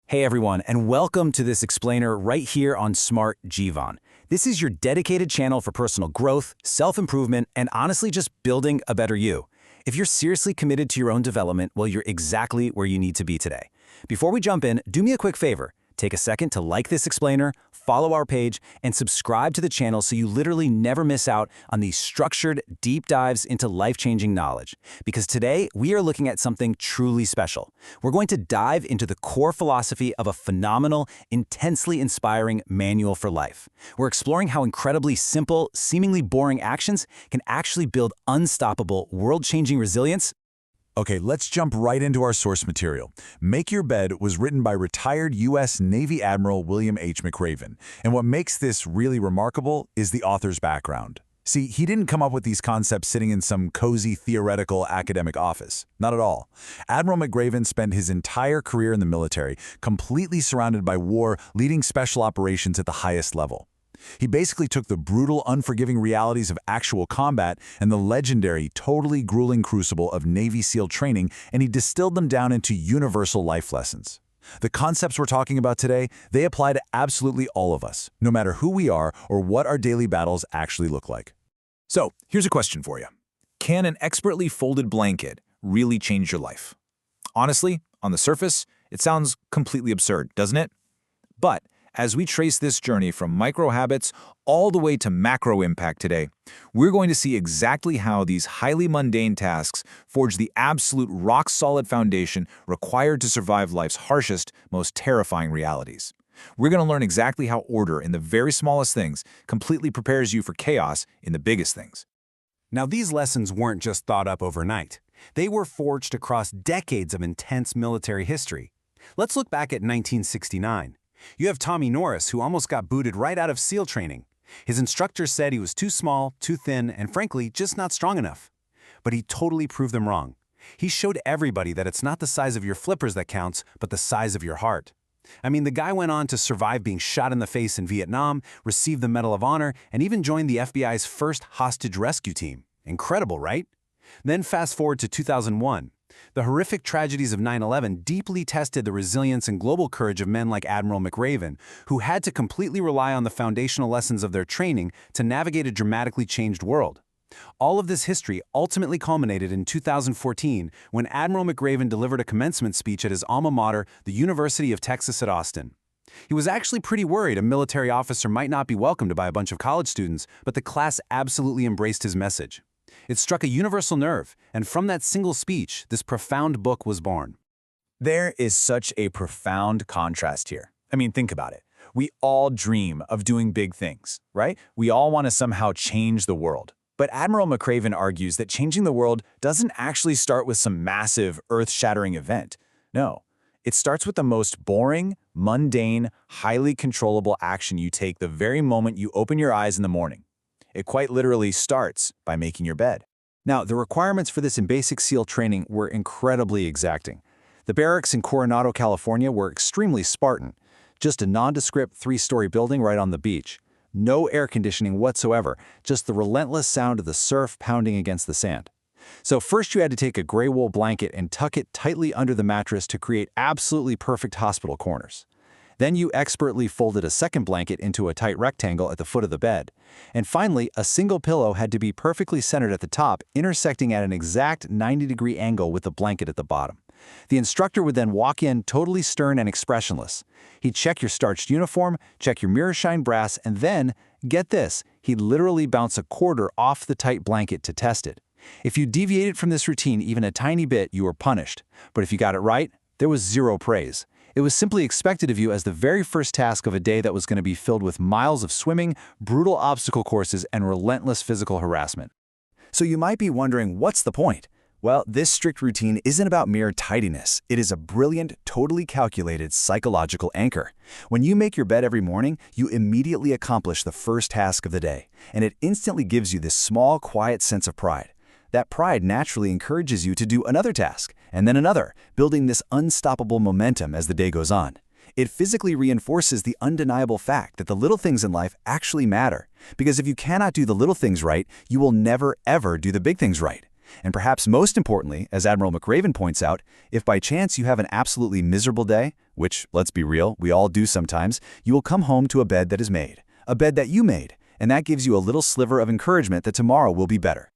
Hey everyone, and welcome to this explainer right here on Smart Jivan. This is your dedicated channel for personal growth, self-improvement, and honestly just building a better you. If you're seriously committed to your own development, well, you're exactly where you need to be today. Before we jump in, do me a quick favor. Take a second to like this explainer, follow our page, and subscribe to the channel so you literally never miss out on these structured, deep dives into life-changing knowledge. Because today, we are looking at something truly special. We're going to dive into the core philosophy of a phenomenal, intensely inspiring manual for life. We're exploring how incredibly simple, seemingly boring actions can actually build unstoppable, world-changing resilience. Okay, let's jump right into our source material. Make Your Bed was written by retired U.S. Navy Admiral William H. McRaven, and what makes this really remarkable is the author's background. See, he didn't come up with these concepts sitting in some cozy theoretical academic office. Not at all. Admiral McRaven spent his entire career in the military, completely surrounded by war, leading special operations at the highest level. He basically took the brutal, unforgiving realities of actual combat and the legendary, totally grueling crucible of Navy SEAL training, and he distilled them down into universal life lessons. The concepts we're talking about today, they apply to absolutely all of us, no matter who we are or what our daily battles actually look like. So, here's a question for you. Can an expertly folded blanket really change your life? Honestly, on the surface, it sounds completely absurd, doesn't it? But as we trace this journey from micro habits all the way to macro impact today, we're going to see exactly how these highly mundane tasks forge the absolute rock-solid foundation required to survive life's harshest, most terrifying realities. We're going to learn exactly how order in the very smallest things completely prepares you for chaos in the biggest things. Now, these lessons weren't just thought up overnight. They were forged across decades of intense military history. Let's look back at 1969. You have Tommy Norris, who almost got booted right out of SEAL training. His instructor said he was too small, too thin, and frankly, just not strong enough. But he totally proved them wrong. He showed everybody that it's not the size of your flippers that counts, but the size of your heart. I mean, the guy went on to survive being shot in the face in Vietnam, receive the Medal of Honor, and even join the FBI's first hostage rescue team. Incredible, right? Then fast forward to 2001. The horrific tragedies of 9/11 deeply tested the resilience and global courage of men like Admiral McRaven, who had to completely rely on the foundational lessons of their training to navigate a dramatically changed world. All of this history ultimately culminated in 2014 when Admiral McRaven delivered a commencement speech at his alma mater, the University of Texas at Austin. He was actually pretty worried a military officer might not be welcomed by a bunch of college students, but the class absolutely embraced his message. It struck a universal nerve, and from that single speech, this profound book was born. There is such a profound contrast here. I mean, think about it. We all dream of doing big things, right? We all want to somehow change the world. But Admiral McRaven argues that changing the world doesn't actually start with some massive, earth-shattering event. No, it starts with the most boring, mundane, highly controllable action you take the very moment you open your eyes in the morning. It quite literally starts by making your bed. Now, the requirements for this in basic SEAL training were incredibly exacting. The barracks in Coronado, California were extremely Spartan. Just a nondescript 3-story building right on the beach. No air conditioning whatsoever, just the relentless sound of the surf pounding against the sand. So first you had to take a gray wool blanket and tuck it tightly under the mattress to create absolutely perfect hospital corners. Then you expertly folded a second blanket into a tight rectangle at the foot of the bed. And finally, a single pillow had to be perfectly centered at the top, intersecting at an exact 90-degree angle with the blanket at the bottom. The instructor would then walk in totally stern and expressionless. He'd check your starched uniform, check your mirror shine brass, and then, get this, he'd literally bounce a quarter off the tight blanket to test it. If you deviated from this routine even a tiny bit, you were punished. But if you got it right, there was zero praise. It was simply expected of you as the very first task of a day that was going to be filled with miles of swimming, brutal obstacle courses, and relentless physical harassment. So you might be wondering, what's the point? Well, this strict routine isn't about mere tidiness. It is a brilliant, totally calculated psychological anchor. When you make your bed every morning, you immediately accomplish the first task of the day, and it instantly gives you this small, quiet sense of pride. That pride naturally encourages you to do another task, and then another, building this unstoppable momentum as the day goes on. It physically reinforces the undeniable fact that the little things in life actually matter. Because if you cannot do the little things right, you will never, ever do the big things right. And perhaps most importantly, as Admiral McRaven points out, if by chance you have an absolutely miserable day, which, let's be real, we all do sometimes, you will come home to a bed that is made, a bed that you made, and that gives you a little sliver of encouragement that tomorrow will be better.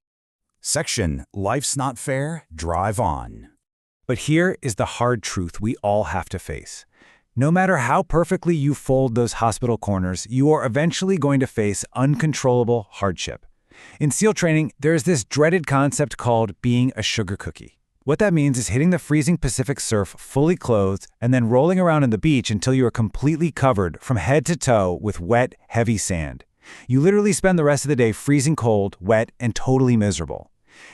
Section, Life's Not Fair, Drive On. But here is the hard truth we all have to face. No matter how perfectly you fold those hospital corners, you are eventually going to face uncontrollable hardship. In SEAL training, there is this dreaded concept called being a sugar cookie. What that means is hitting the freezing Pacific surf fully clothed and then rolling around on the beach until you are completely covered from head to toe with wet, heavy sand. You literally spend the rest of the day freezing cold, wet, and totally miserable.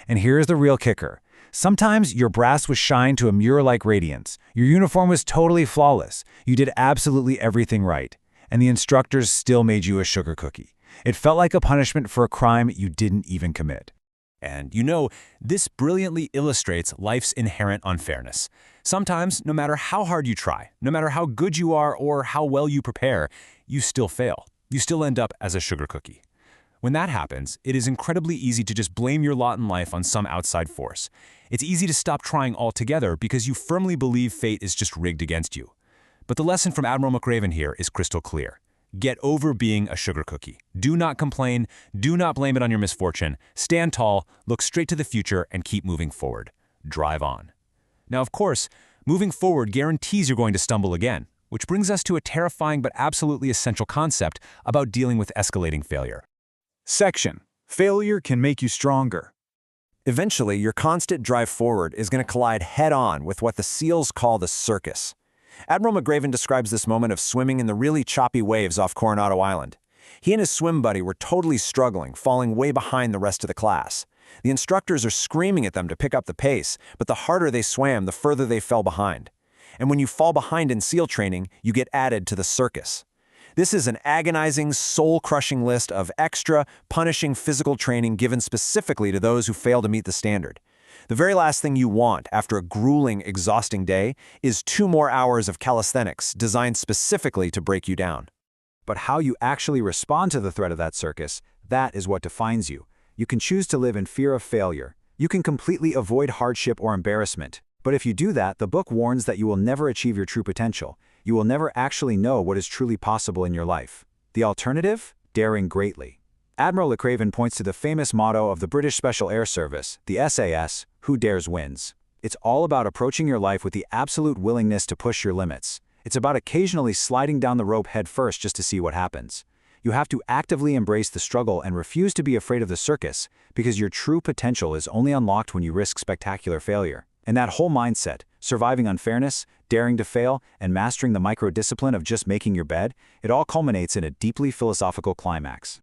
And here's the real kicker. Sometimes your brass was shined to a mirror-like radiance. Your uniform was totally flawless. You did absolutely everything right. And the instructors still made you a sugar cookie. It felt like a punishment for a crime you didn't even commit. And this brilliantly illustrates life's inherent unfairness. Sometimes, no matter how hard you try, no matter how good you are or how well you prepare, you still fail. You still end up as a sugar cookie. When that happens, it is incredibly easy to just blame your lot in life on some outside force. It's easy to stop trying altogether because you firmly believe fate is just rigged against you. But the lesson from Admiral McRaven here is crystal clear. Get over being a sugar cookie. Do not complain. Do not blame it on your misfortune. Stand tall, look straight to the future, and keep moving forward. Drive on. Now, of course, moving forward guarantees you're going to stumble again, which brings us to a terrifying but absolutely essential concept about dealing with escalating failure. Section, Failure can make you stronger. Eventually, your constant drive forward is going to collide head-on with what the SEALs call the circus. Admiral McRaven describes this moment of swimming in the really choppy waves off Coronado Island. He and his swim buddy were totally struggling, falling way behind the rest of the class. The instructors are screaming at them to pick up the pace, but the harder they swam, the further they fell behind. And when you fall behind in SEAL training, you get added to the circus. This is an agonizing, soul-crushing list of extra, punishing physical training given specifically to those who fail to meet the standard. The very last thing you want after a grueling, exhausting day is 2 more hours of calisthenics designed specifically to break you down. But how you actually respond to the threat of that circus, that is what defines you. You can choose to live in fear of failure. You can completely avoid hardship or embarrassment. But if you do that, the book warns that you will never achieve your true potential. You will never actually know what is truly possible in your life. The alternative? Daring greatly. Admiral McRaven points to the famous motto of the British Special Air Service, the SAS, "Who dares wins." It's all about approaching your life with the absolute willingness to push your limits. It's about occasionally sliding down the rope head first just to see what happens. You have to actively embrace the struggle and refuse to be afraid of the circus, because your true potential is only unlocked when you risk spectacular failure. And that whole mindset, surviving unfairness, daring to fail, and mastering the micro-discipline of just making your bed, it all culminates in a deeply philosophical climax.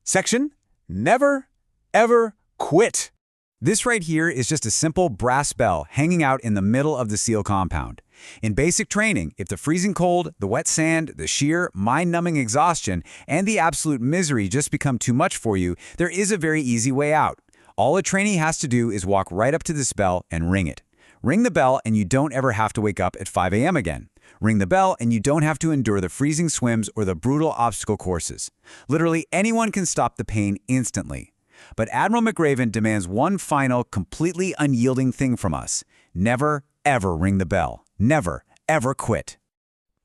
Section, Never, Ever Quit. This right here is just a simple brass bell hanging out in the middle of the SEAL compound. In basic training, if the freezing cold, the wet sand, the sheer, mind-numbing exhaustion, and the absolute misery just become too much for you, there is a very easy way out. All a trainee has to do is walk right up to this bell and ring it. Ring the bell and you don't ever have to wake up at 5 a.m. again. Ring the bell and you don't have to endure the freezing swims or the brutal obstacle courses. Literally anyone can stop the pain instantly. But Admiral McRaven demands one final, completely unyielding thing from us. Never, ever ring the bell. Never, ever quit.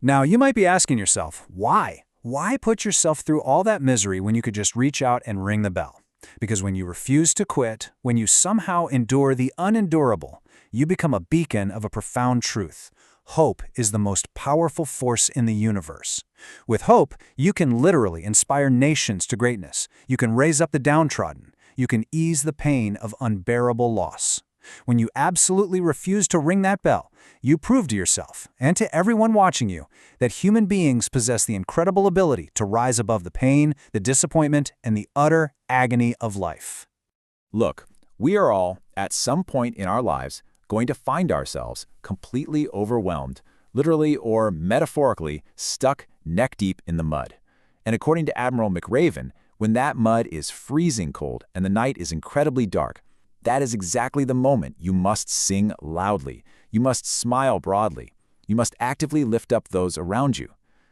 Now, you might be asking yourself, why? Why put yourself through all that misery when you could just reach out and ring the bell? Because when you refuse to quit, when you somehow endure the unendurable, you become a beacon of a profound truth. Hope is the most powerful force in the universe. With hope, you can literally inspire nations to greatness. You can raise up the downtrodden. You can ease the pain of unbearable loss. When you absolutely refuse to ring that bell, you prove to yourself, and to everyone watching you, that human beings possess the incredible ability to rise above the pain, the disappointment, and the utter agony of life. Look, we are all, at some point in our lives, going to find ourselves completely overwhelmed, literally or metaphorically stuck neck-deep in the mud. And according to Admiral McRaven, when that mud is freezing cold and the night is incredibly dark, that is exactly the moment you must sing loudly. You must smile broadly. You must actively lift up those around you.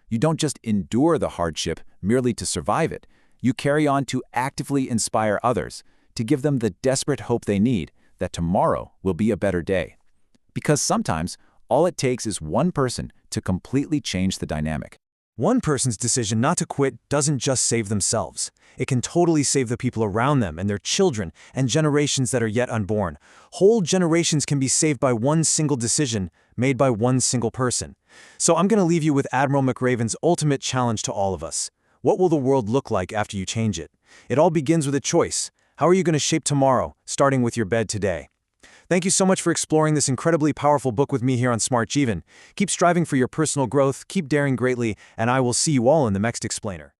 You don't just endure the hardship merely to survive it. You carry on to actively inspire others, to give them the desperate hope they need that tomorrow will be a better day. Because sometimes, all it takes is one person to completely change the dynamic. One person's decision not to quit doesn't just save themselves. It can totally save the people around them and their children and generations that are yet unborn. Whole generations can be saved by one single decision made by one single person. So I'm going to leave you with Admiral McRaven's ultimate challenge to all of us. What will the world look like after you change it? It all begins with a choice. How are you going to shape tomorrow, starting with your bed today? Thank you so much for exploring this incredibly powerful book with me here on Smart Jeevan. Keep striving for your personal growth, keep daring greatly, and I will see you all in the next explainer.